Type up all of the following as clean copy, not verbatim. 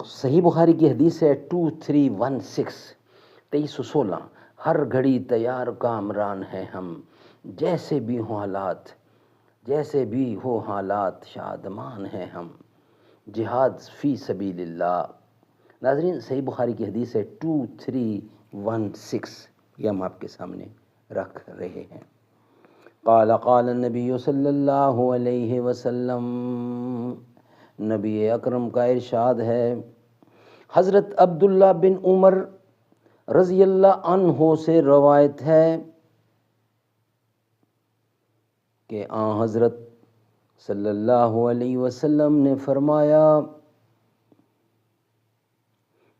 صحیح بخاری کی حدیث ہے 2316 2316، ہر گھڑی تیار کامران ہیں ہم، جیسے بھی ہو حالات شادمان ہیں ہم، جہاد فی سبیل اللہ۔ ناظرین، صحیح بخاری کی حدیث ہے 2316، یہ ہم آپ کے سامنے رکھ رہے ہیں۔ قال النبی صلی اللہ علیہ وسلم، نبی اکرم کا ارشاد ہے، حضرت عبداللہ بن عمر رضی اللہ عنہ سے روایت ہے کہ آن حضرت صلی اللہ علیہ وسلم نے فرمایا،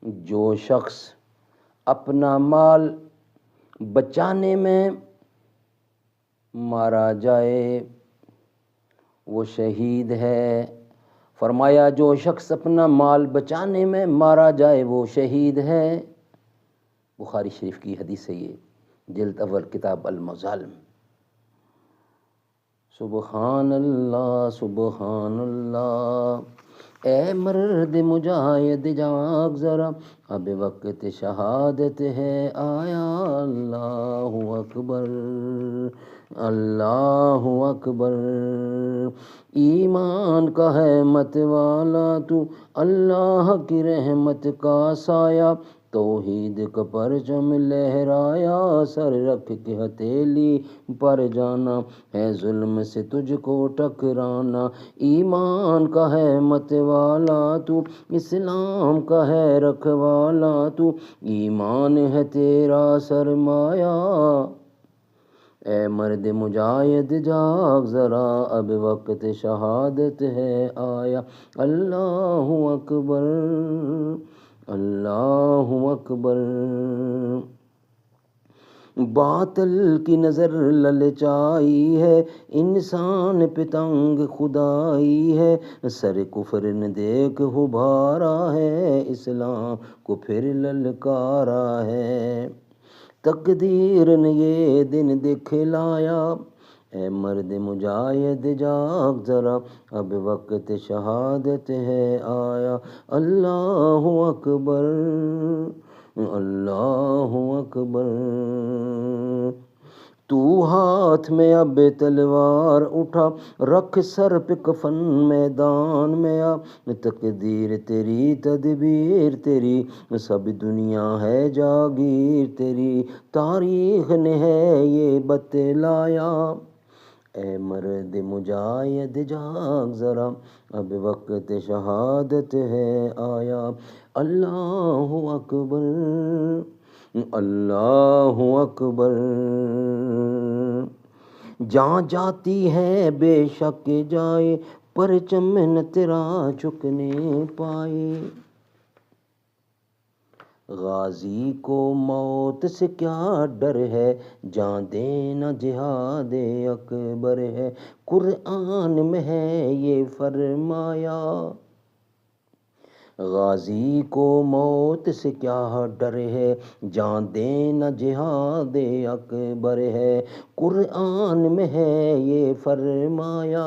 جو شخص اپنا مال بچانے میں مارا جائے وہ شہید ہے۔ فرمایا جو شخص اپنا مال بچانے میں مارا جائے وہ شہید ہے۔ بخاری شریف کی حدیث ہے، یہ جلد اول کتاب المظالم۔ سبحان اللہ سبحان اللہ، اے مرد مجاہد جاگ ذرا، اب وقت شہادت ہے آیا، اللہ اکبر اللہ اکبر۔ ایمان کا ہے مت والا تو، اللہ کی رحمت کا سایہ، توحید کا پرچم لہرایا، سر رکھ کے ہتھیلی پر جانا ہے ظلم سے تجھ کو ٹکرانا۔ ایمان کا ہے مت والا تو، اسلام کا ہے رکھوالا تو، ایمان ہے تیرا سرمایہ، اے مرد مجاہد جاگ ذرا، اب وقت شہادت ہے آیا، اللہ اکبر اللہ اکبر۔ باطل کی نظر للچائی ہے، انسان پہ تنگ خدائی ہے، سر کفر نے دیکھ ابھارا ہے، اسلام کو پھر للکارا ہے، تقدیر نے یہ دن دکھلایا، اے مرد مجاہد جاگ ذرا، اب وقت شہادت ہے آیا، اللہ اکبر اللہ اکبر۔ تو ہاتھ میں اب تلوار اٹھا، رکھ سر پہ کفن میدان میں آ، تقدیر تیری تدبیر تیری، سب دنیا ہے جاگیر تیری، تاریخ نے ہے یہ بتلایا، اے مرد مجاہد جاگ ذرا، اب وقت شہادت ہے آیا، اللہ اکبر اللہ اکبر۔ جہاں جاتی ہے بے شک جائے، پرچم نہ تیرا چکنے پائے، غازی کو موت سے کیا ڈر ہے، جان دینا جہاد اکبر ہے، قرآن میں ہے یہ فرمایا، غازی کو موت سے کیا ڈر ہے، جان دینا جہاد اکبر ہے، قرآن میں ہے یہ فرمایا،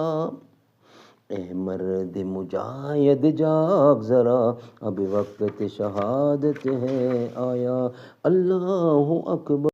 اے مرد مجاہد جاگ ذرا، اب وقت شہادت ہے آیا، اللہ اکبر۔